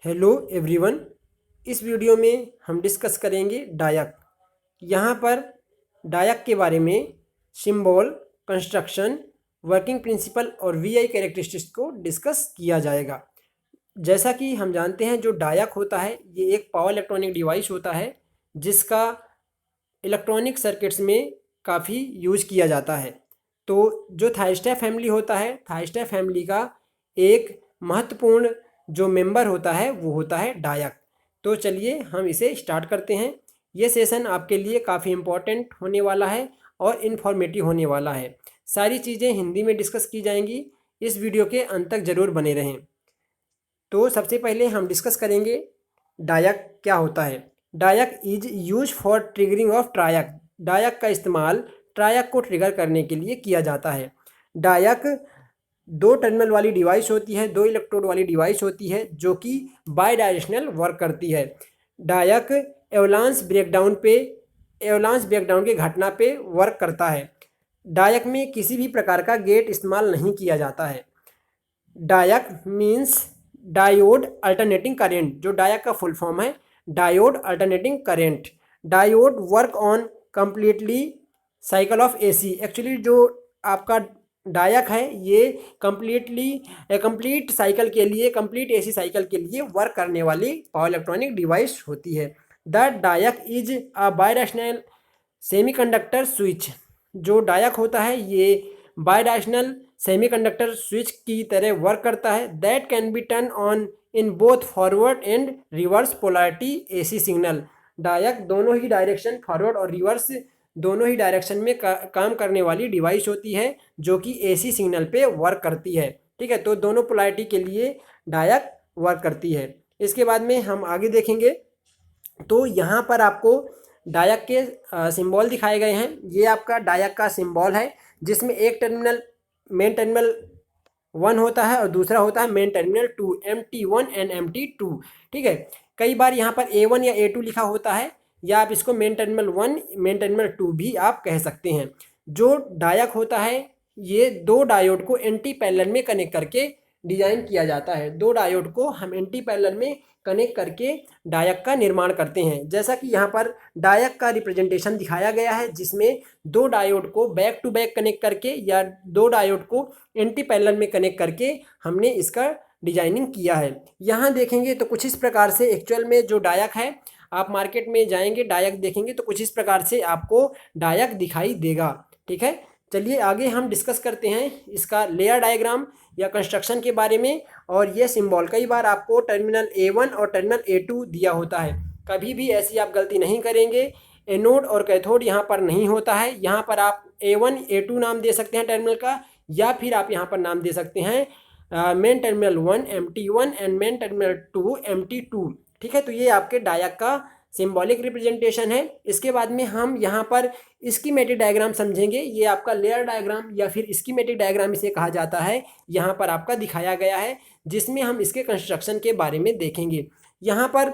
Hello everyone. इस video में हम डिस्कस करेंगे डायक। यहाँ पर डायक के बारे में सिंबल, कंस्ट्रक्शन, वर्किंग प्रिंसिपल और वीआई कैरेक्टरिस्टिक्स को डिस्कस किया जाएगा। जैसा कि हम जानते हैं, जो डायक होता है ये एक पावर इलेक्ट्रॉनिक डिवाइस होता है जिसका इलेक्ट्रॉनिक सर्किट्स में काफ़ी यूज किया जाता है। तो जो थाइस्टर फैमिली होता है, थाइस्टर फैमिली का एक महत्वपूर्ण जो मेंबर होता है वो होता है डायक। तो चलिए हम इसे स्टार्ट करते हैं। ये सेशन आपके लिए काफ़ी इम्पोर्टेंट होने वाला है और इन्फॉर्मेटिव होने वाला है। सारी चीज़ें हिंदी में डिस्कस की जाएंगी। इस वीडियो के अंत तक ज़रूर बने रहें। तो सबसे पहले हम डिस्कस करेंगे डायक क्या होता है। Diac is use for triggering of triac. Diac का इस्तेमाल ट्रायक को ट्रिगर करने के लिए किया जाता है। डायक दो टर्मिनल वाली डिवाइस होती है, दो इलेक्ट्रोड वाली डिवाइस होती है जो कि बाई डायरेक्शनल वर्क करती है। डायक एवलांस ब्रेकडाउन के घटना पे वर्क करता है। डायक में किसी भी प्रकार का गेट इस्तेमाल नहीं किया जाता है। डायक मीन्स डायोड अल्टरनेटिंग करेंट। जो डायक का फुल फॉर्म है diode alternating current. Diode work on completely cycle of AC. Actually जो आपका डायक है ये कंप्लीट साइकिल के लिए, कंप्लीट एसी साइकिल के लिए वर्क करने वाली पावर इलेक्ट्रॉनिक डिवाइस होती है। The diac is a bidirectional semiconductor switch. जो डायक होता है ये बायडायरेक्शनल सेमीकंडक्टर स्विच की तरह वर्क करता है। That can be turn on in both forward and reverse polarity AC signal. Diac दोनों ही डायरेक्शन, फॉरवर्ड और रिवर्स दोनों ही डायरेक्शन में काम करने वाली डिवाइस होती है जो कि एसी सिग्नल पे वर्क करती है। ठीक है, तो दोनों पोलैरिटी के लिए डायक वर्क करती है। इसके बाद में हम आगे देखेंगे। तो यहाँ पर आपको डायक के सिंबल दिखाए गए हैं। ये आपका डायक का सिंबल है जिसमें एक टर्मिनल मेन टर्मिनल 1 होता है और दूसरा होता है main terminal 2, MT1 and MT2। ठीक है, कई बार यहाँ पर A1 या A2 लिखा होता है, या आप इसको मेन टर्मिनल 1 मेन टर्मिनल 2 भी आप कह सकते हैं। जो डायक होता है ये दो डायोड को एंटी पैरेलल में कनेक्ट करके डिजाइन किया जाता है। दो डायोड को हम एंटी पैरेलल में कनेक्ट करके डायक का निर्माण करते हैं। जैसा कि यहाँ पर डायक का रिप्रेजेंटेशन दिखाया गया है जिसमें दो डायोड को बैक टू बैक कनेक्ट करके या दो डायोड को एंटी पैरेलल में कनेक्ट करके हमने इसका डिजाइनिंग किया है। यहाँ देखेंगे तो कुछ इस प्रकार से एक्चुअल में जो डायक है, आप मार्केट में जाएंगे डायक देखेंगे तो कुछ इस प्रकार से आपको डायक दिखाई देगा। ठीक है, चलिए आगे हम डिस्कस करते हैं इसका लेयर डायग्राम या कंस्ट्रक्शन के बारे में। और ये सिंबल कई बार आपको टर्मिनल A1 और टर्मिनल A2 दिया होता है। कभी भी ऐसी आप गलती नहीं करेंगे। एनोड और कैथोड यहाँ पर नहीं होता है। यहाँ पर आप A1 A2 नाम दे सकते हैं टर्मिनल का, या फिर आप यहाँ पर नाम दे सकते हैं main terminal 1 MT1 and main terminal 2 MT2। ठीक है, तो ये आपके डायक का सिंबॉलिक रिप्रेजेंटेशन है। इसके बाद में हम यहाँ पर स्कीमेटिक डायग्राम समझेंगे। ये आपका लेयर डायग्राम या फिर स्कीमेटिक डायग्राम इसे कहा जाता है, यहाँ पर आपका दिखाया गया है जिसमें हम इसके कंस्ट्रक्शन के बारे में देखेंगे। यहाँ पर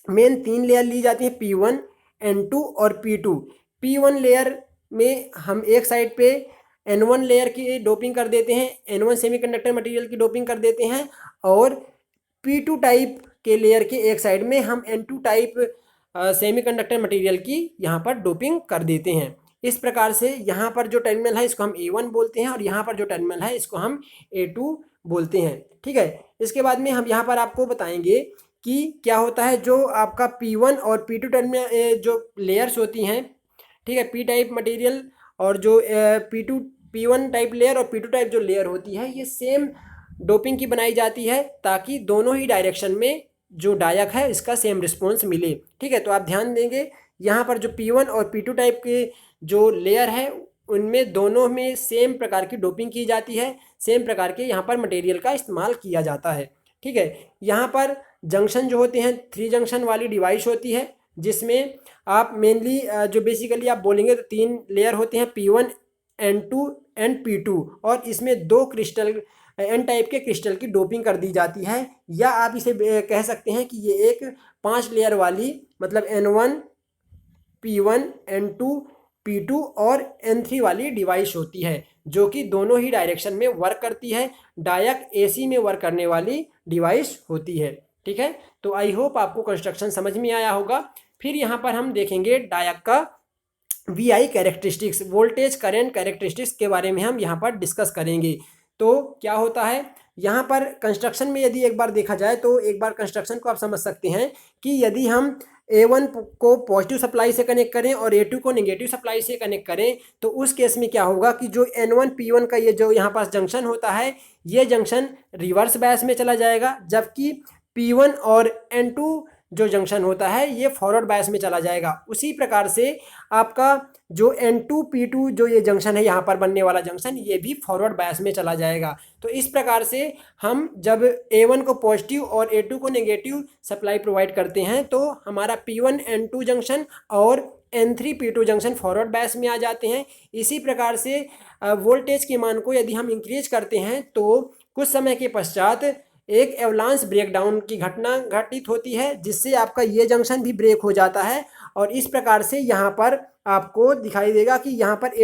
मेन 3 लेयर ली जाती है, P1, N2 और P2। P1 लेयर में हम एक साइड पे N1 लेयर की डोपिंग कर देते हैं, N1 सेमीकंडक्टर मटेरियल की डोपिंग कर देते हैं, और P2 टाइप के लेयर के एक साइड में हम N2 टाइप सेमीकंडक्टर मटेरियल की यहाँ पर डोपिंग कर देते हैं। इस प्रकार से यहाँ पर जो टर्मिनल है इसको हम A1 बोलते हैं और यहाँ पर जो टर्मिनल है इसको हम A2 बोलते हैं। ठीक है, इसके बाद में हम यहाँ पर आपको बताएंगे कि क्या होता है जो आपका P1 और P2 टर्मिनल जो लेयर्स होती हैं। ठीक है, P टाइप मटेरियल और जो P1 टाइप लेयर और P2 टाइप जो लेयर होती है ये सेम डोपिंग की बनाई जाती है ताकि दोनों ही डायरेक्शन में जो डायक है इसका सेम रिस्पॉन्स मिले। ठीक है, तो आप ध्यान देंगे यहाँ पर जो P1 और P2 टाइप के जो लेयर है उनमें दोनों में सेम प्रकार की डोपिंग की जाती है, सेम प्रकार के यहाँ पर मटेरियल का इस्तेमाल किया जाता है। ठीक है, यहाँ पर जंक्शन जो होते हैं 3 जंक्शन वाली डिवाइस होती है जिसमें आप मेनली जो बेसिकली आप बोलेंगे तो 3 लेयर होते हैं, P1, N2 एंड P2, और इसमें 2 क्रिस्टल N टाइप के क्रिस्टल की डोपिंग कर दी जाती है। या आप इसे कह सकते हैं कि ये एक 5 लेयर वाली मतलब N1, P1, N2, P2 और N3 वाली डिवाइस होती है जो कि दोनों ही डायरेक्शन में वर्क करती है। डायक AC में वर्क करने वाली डिवाइस होती है। ठीक है, तो आई होप आपको कंस्ट्रक्शन समझ में आया होगा। फिर यहाँ पर हम देखेंगे डायक का VI characteristics, voltage current characteristics के बारे में हम यहाँ पर डिस्कस करेंगे। तो क्या होता है यहाँ पर कंस्ट्रक्शन में, यदि एक बार देखा जाए तो एक बार कंस्ट्रक्शन को आप समझ सकते हैं कि यदि हम A1 को पॉजिटिव सप्लाई से कनेक्ट करें और A2 को नेगेटिव सप्लाई से कनेक्ट करें, तो उस केस में क्या होगा कि जो N1 P1 का ये जो यहाँ पास जंक्शन होता है, ये जंक्शन रिवर्स बायस में चला जाएगा, जबकि P1 और N2 जो जंक्शन होता है ये फॉरवर्ड बायस में चला जाएगा। उसी प्रकार से आपका जो N2 P2 जो ये जंक्शन है, यहाँ पर बनने वाला जंक्शन, ये भी फॉरवर्ड बायस में चला जाएगा। तो इस प्रकार से हम जब A1 को पॉजिटिव और A2 को नेगेटिव सप्लाई प्रोवाइड करते हैं तो हमारा P1 N2 जंक्शन और N3 P2 junction forward bias में आ जाते हैं। इसी प्रकार से वोल्टेज के मान को यदि हम इंक्रीज करते हैं तो कुछ समय के पश्चात एक एवलांस ब्रेकडाउन की घटना घटित होती है, जिससे आपका ये जंक्शन भी ब्रेक हो जाता है। और इस प्रकार से यहाँ पर आपको दिखाई देगा कि यहाँ पर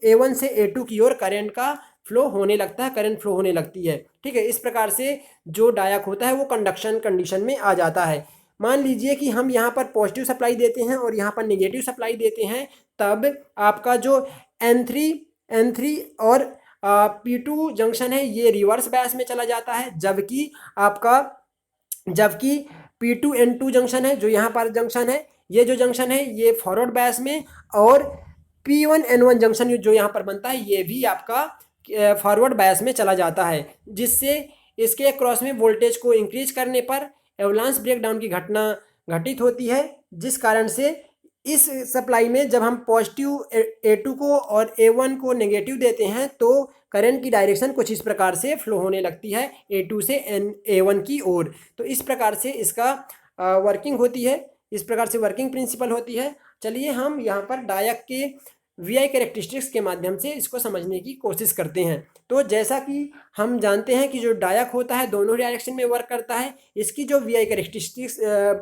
A1 से A2 की ओर करंट का फ्लो होने लगता है, करंट फ्लो होने लगती है। ठीक है, इस प्रकार से जो डायक होता है वो कंडक्शन कंडीशन में आ जाता है। मान लीजिए कि हम यहाँ पर पॉजिटिव सप्लाई देते हैं और यहाँ पर नेगेटिव सप्लाई देते हैं, तब आपका जो N3 और P2 जंक्शन है ये रिवर्स बायस में चला जाता है, जबकि P2 N2 जंक्शन है, जो यहाँ पर जंक्शन है, ये जो जंक्शन है ये फॉरवर्ड बायस में, और P1 N1 जंक्शन जो यहाँ पर बनता है ये भी आपका फॉरवर्ड बायस में चला जाता है, जिससे इसके क्रॉस में वोल्टेज को इंक्रीज करने पर एवलांस ब्रेकडाउन की घटना घटित होती है। जिस कारण से इस सप्लाई में जब हम पॉजिटिव A2 को और A1 को नेगेटिव देते हैं तो करंट की डायरेक्शन कुछ इस प्रकार से फ्लो होने लगती है A2 से A1 की ओर। तो इस प्रकार से इसका वर्किंग होती है, इस प्रकार से वर्किंग प्रिंसिपल होती है। चलिए हम यहाँ पर डायक के VI कैरेक्टरिस्टिक्स के माध्यम से इसको समझने की कोशिश करते हैं। तो जैसा कि हम जानते हैं कि जो डायक होता है दोनों डायरेक्शन में वर्क करता है। इसकी जो VI कैरेक्टरिस्टिक्स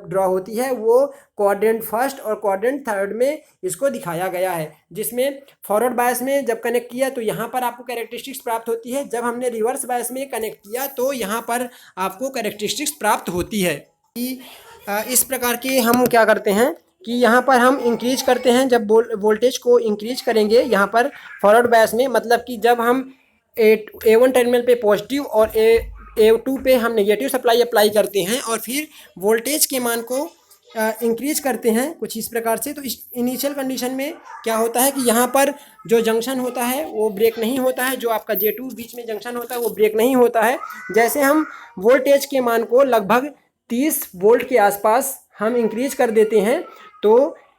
ड्रॉ होती है वो क्वाड्रेंट फर्स्ट और क्वाड्रेंट थर्ड में इसको दिखाया गया है, जिसमें फॉरवर्ड बायस में जब कनेक्ट किया तो यहाँ पर आपको कैरेक्टरिस्टिक्स प्राप्त होती है, जब हमने रिवर्स बायस में कनेक्ट किया तो यहाँ पर आपको कैरेक्टरिस्टिक्स प्राप्त होती है। कि इस प्रकार के हम क्या करते हैं कि यहाँ पर हम इंक्रीज करते हैं, जब वोल्टेज को इंक्रीज करेंगे यहाँ पर फॉरवर्ड बायस में, मतलब कि जब हम A1 टर्मिनल पे पॉजिटिव और A2 पे हम नेगेटिव सप्लाई अप्लाई करते हैं और फिर वोल्टेज के मान को इंक्रीज करते हैं कुछ इस प्रकार से। तो इस इनिशियल कंडीशन में क्या होता है कि यहाँ पर जो जंक्शन होता है वो ब्रेक नहीं होता है, जो आपका J2 बीच में जंक्शन होता है वो ब्रेक नहीं होता है। जैसे हम वोल्टेज के मान को लगभग 30 वोल्ट के आसपास हम इंक्रीज कर देते हैं तो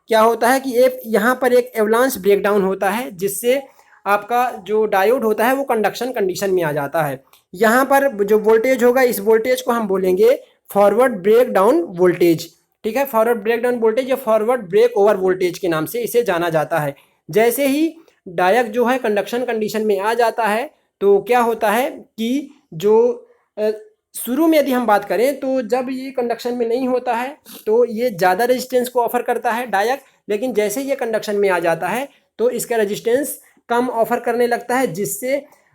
क्या होता है कि यहाँ पर एक एवलांस ब्रेकडाउन होता है, जिससे आपका जो डायोड होता है वो कंडक्शन कंडीशन में आ जाता है। यहाँ पर जो वोल्टेज होगा इस वोल्टेज को हम बोलेंगे फॉरवर्ड ब्रेक डाउन वोल्टेज। ठीक है, फॉरवर्ड ब्रेक डाउन वोल्टेज या फॉरवर्ड ब्रेक ओवर वोल्टेज के नाम से इसे जाना जाता है। जैसे ही डायक जो है कंडक्शन कंडीशन में आ जाता है तो क्या होता है कि जो शुरू में यदि हम बात करें तो जब ये कंडक्शन में नहीं होता है तो ये ज़्यादा रेजिस्टेंस को ऑफर करता है डायक, लेकिन जैसे ये कंडक्शन में आ जाता है तो इसका रेजिस्टेंस कम ऑफर करने लगता है, जिससे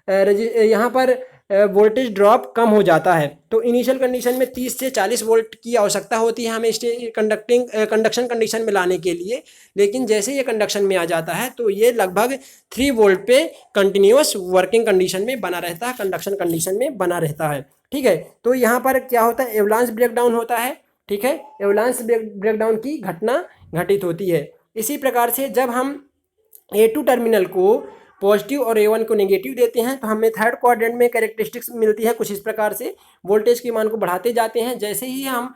यहाँ पर वोल्टेज ड्रॉप कम हो जाता है। तो इनिशियल कंडीशन में 30 से 40 वोल्ट की आवश्यकता होती है हमें कंडक्शन कंडीशन में लाने के लिए, लेकिन जैसे ये कंडक्शन में आ जाता है तो ये लगभग 3 वोल्ट पे कंटिन्यूस वर्किंग कंडीशन में बना रहता है, कंडक्शन कंडीशन में बना रहता है। ठीक है, तो यहाँ पर क्या होता है, एवलांस ब्रेकडाउन होता है। ठीक है, एवलांस ब्रेकडाउन की घटना घटित होती है। इसी प्रकार से जब हम A2 टर्मिनल को पॉजिटिव और A1 को नेगेटिव देते हैं तो हमें थर्ड क्वाड्रेंट में कैरेक्टरिस्टिक्स मिलती है कुछ इस प्रकार से। वोल्टेज के मान को बढ़ाते जाते हैं, जैसे ही हम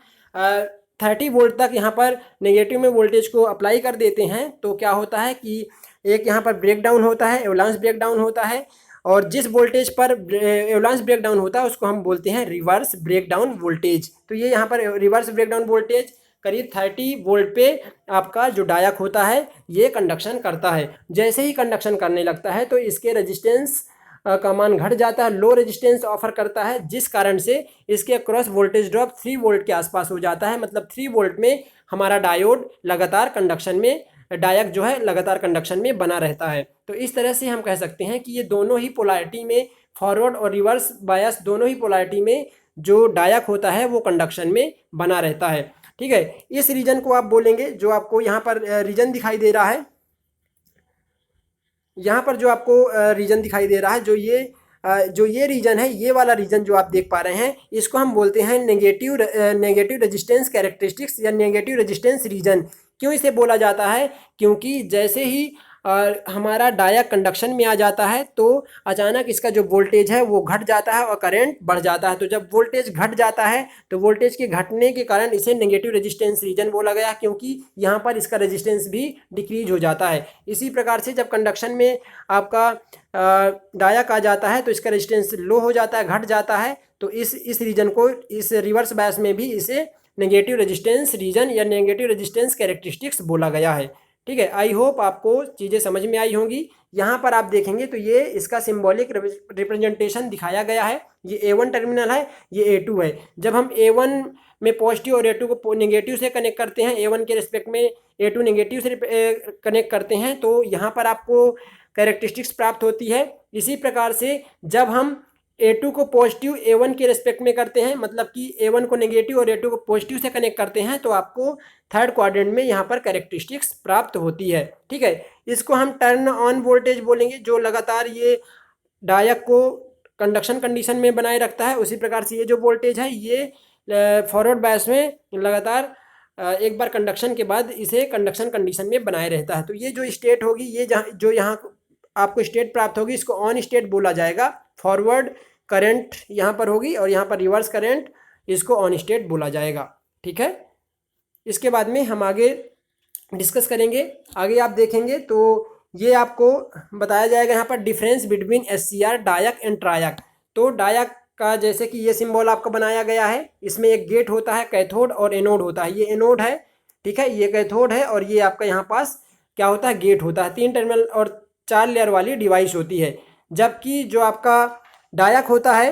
30 वोल्ट तक यहाँ पर नेगेटिव में वोल्टेज को अप्लाई कर देते हैं तो क्या होता है कि एक यहाँ पर ब्रेकडाउन होता है, एवलांस ब्रेकडाउन होता है, और जिस वोल्टेज पर एवलांस ब्रेकडाउन होता है उसको हम बोलते हैं रिवर्स ब्रेकडाउन वोल्टेज। तो ये यहाँ पर रिवर्स ब्रेकडाउन वोल्टेज करीब 30 वोल्ट पे आपका जो डायक होता है ये कंडक्शन करता है। जैसे ही कंडक्शन करने लगता है तो इसके रेजिस्टेंस का मान घट जाता है, लो रेजिस्टेंस ऑफर करता है, जिस कारण से इसके क्रॉस वोल्टेज ड्रॉप 3 वोल्ट के आसपास हो जाता है। मतलब 3 वोल्ट में हमारा डायोड लगातार कंडक्शन में, डायक जो है लगातार कंडक्शन में बना रहता है। तो इस तरह से हम कह सकते हैं कि ये दोनों ही पोलैरिटी में, फॉरवर्ड और रिवर्स बायस दोनों ही पोलैरिटी में जो डायक होता है वो कंडक्शन में बना रहता है। ठीक है, इस रीजन को आप बोलेंगे, जो आपको यहाँ पर रीजन दिखाई दे रहा है, यहाँ पर जो आपको रीजन दिखाई दे रहा है, जो ये रीजन है, ये वाला रीजन जो आप देख पा रहे हैं, इसको हम बोलते हैं नेगेटिव रेजिस्टेंस कैरेक्टरिस्टिक्स या नेगेटिव रेजिस्टेंस रीजन। क्यों इसे बोला जाता है? क्योंकि जैसे ही हमारा डायक कंडक्शन में आ जाता है तो अचानक इसका जो वोल्टेज है वो घट जाता है और करंट बढ़ जाता है। तो जब वोल्टेज घट जाता है तो वोल्टेज के घटने के कारण इसे नेगेटिव रेजिस्टेंस रीजन बोला गया, क्योंकि यहाँ पर इसका रेजिस्टेंस भी डिक्रीज हो जाता है। इसी प्रकार से जब कंडक्शन में आपका डायक आ जाता है तो इसका रेजिस्टेंस लो हो जाता है, घट जाता है। तो इस रीजन को, इस रिवर्स बायस में भी इसे नेगेटिव रेजिस्टेंस रीजन या नेगेटिव रेजिस्टेंस कैरेक्टरिस्टिक्स बोला गया है। ठीक है, आई होप आपको चीज़ें समझ में आई होंगी। यहाँ पर आप देखेंगे तो ये इसका सिंबॉलिक रिप्रेजेंटेशन दिखाया गया है। ये A1 टर्मिनल है, ये A2 है। जब हम A1 में पॉजिटिव और A2 को नेगेटिव से कनेक्ट करते हैं, A1 के रिस्पेक्ट में A2 नेगेटिव से कनेक्ट करते हैं, तो यहाँ पर आपको कैरेक्टरिस्टिक्स प्राप्त होती है। इसी प्रकार से जब हम A2 को पॉजिटिव A1 के रिस्पेक्ट में करते हैं, मतलब कि A1 को नेगेटिव और A2 को पॉजिटिव से कनेक्ट करते हैं, तो आपको थर्ड क्वाड्रेंट में यहाँ पर कैरेक्टरिस्टिक्स प्राप्त होती है। ठीक है, इसको हम टर्न ऑन वोल्टेज बोलेंगे, जो लगातार ये डायक को कंडक्शन कंडीशन में बनाए रखता है। उसी प्रकार से ये जो वोल्टेज है ये फॉरवर्ड बायस में लगातार एक बार कंडक्शन के बाद इसे कंडक्शन कंडीशन में बनाए रहता है। तो ये जो स्टेट होगी, ये जो यहाँ आपको स्टेट प्राप्त होगी, इसको ऑन स्टेट बोला जाएगा। फॉरवर्ड करंट यहाँ पर होगी और यहाँ पर रिवर्स करंट, इसको ऑन स्टेट बोला जाएगा। ठीक है, इसके बाद में हम आगे डिस्कस करेंगे। आगे आप देखेंगे तो ये आपको बताया जाएगा यहाँ पर डिफरेंस बिटवीन SCR डायक एंड ट्रायक। तो डायक का जैसे कि ये सिंबल आपको बनाया गया है, इसमें एक गेट होता है, कैथोड और एनोड होता है। ये एनोड है, ठीक है, ये कैथोड है, और ये आपका यहाँ पास क्या होता है, गेट होता है। 3 टर्मिनल और 4 लेयर वाली डिवाइस होती है। जबकि जो आपका डायक होता है,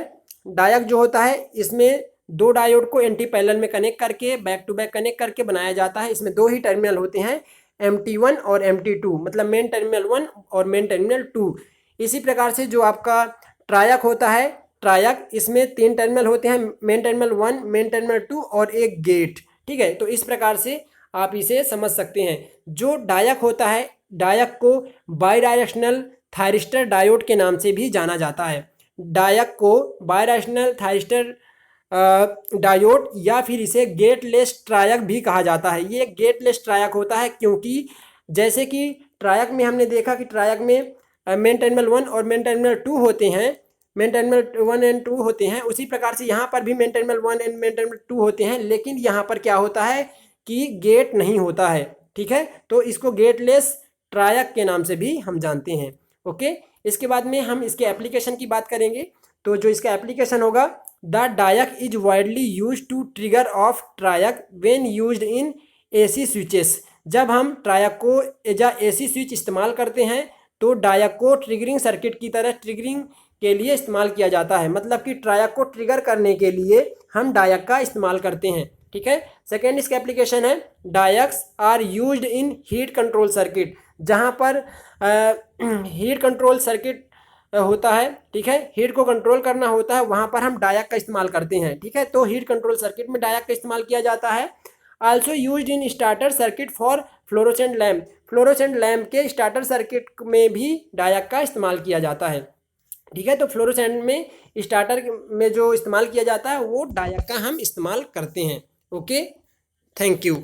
डायक जो होता है, इसमें 2 डायोड को एंटी पैरेलल में कनेक्ट करके बैक टू बैक कनेक्ट करके बनाया जाता है। इसमें 2 ही टर्मिनल होते हैं, MT1 और MT2, मतलब मेन टर्मिनल 1 और मेन टर्मिनल 2। इसी प्रकार से जो आपका ट्रायक होता है, ट्रायक, इसमें 3 टर्मिनल होते हैं, मेन टर्मिनल 1, मेन टर्मिनल 2 और एक गेट। ठीक है, तो इस प्रकार से आप इसे समझ सकते हैं। जो डायक होता है, डायक को बाई डायरेक्शनल थायरिस्टर डायोड के नाम से भी जाना जाता है। डायक को बाई डायरेक्शनल थायरिस्टर डायोड या फिर इसे गेटलेस ट्रायक भी कहा जाता है। ये गेटलेस ट्रायक होता है क्योंकि जैसे कि ट्रायक में हमने देखा कि ट्रायक में मेन टर्मिनल 1 और मेन टर्मिनल 2 होते हैं, मेन टर्मिनल 1 एंड 2 होते हैं। उसी प्रकार से यहाँ पर भी main terminal 1 and main terminal 2 होते हैं, लेकिन यहाँ पर क्या होता है कि गेट नहीं होता है। ठीक है, तो इसको गेटलेस ट्रायक के नाम से भी हम जानते हैं। ओके, इसके बाद में हम इसके एप्लीकेशन की बात करेंगे। तो जो इसका एप्लीकेशन होगा, the diac is widely use to trigger off triac when used in AC switches. जब हम ट्रायक को एज AC स्विच इस्तेमाल करते हैं तो डायक को ट्रिगरिंग सर्किट की तरह ट्रिगरिंग के लिए इस्तेमाल किया जाता है। मतलब कि ट्रायक को ट्रिगर करने के लिए हम डायक का इस्तेमाल करते हैं। ठीक है, सेकेंड इसका एप्लीकेशन है, diacs are used in heat control circuit. जहाँ पर हीट कंट्रोल सर्किट होता है, ठीक है, हीट को कंट्रोल करना होता है, वहाँ पर हम डायक का इस्तेमाल करते हैं। ठीक है, तो हीट कंट्रोल सर्किट में डायक का इस्तेमाल किया जाता है। Also used in starter circuit for fluorescent lamp. Fluorescent lamp के स्टार्टर सर्किट में भी डायक का इस्तेमाल किया जाता है। ठीक है, तो फ्लोरोसेंट में स्टार्टर में जो इस्तेमाल किया जाता है वो डायक का हम इस्तेमाल करते हैं। Okay, thank you.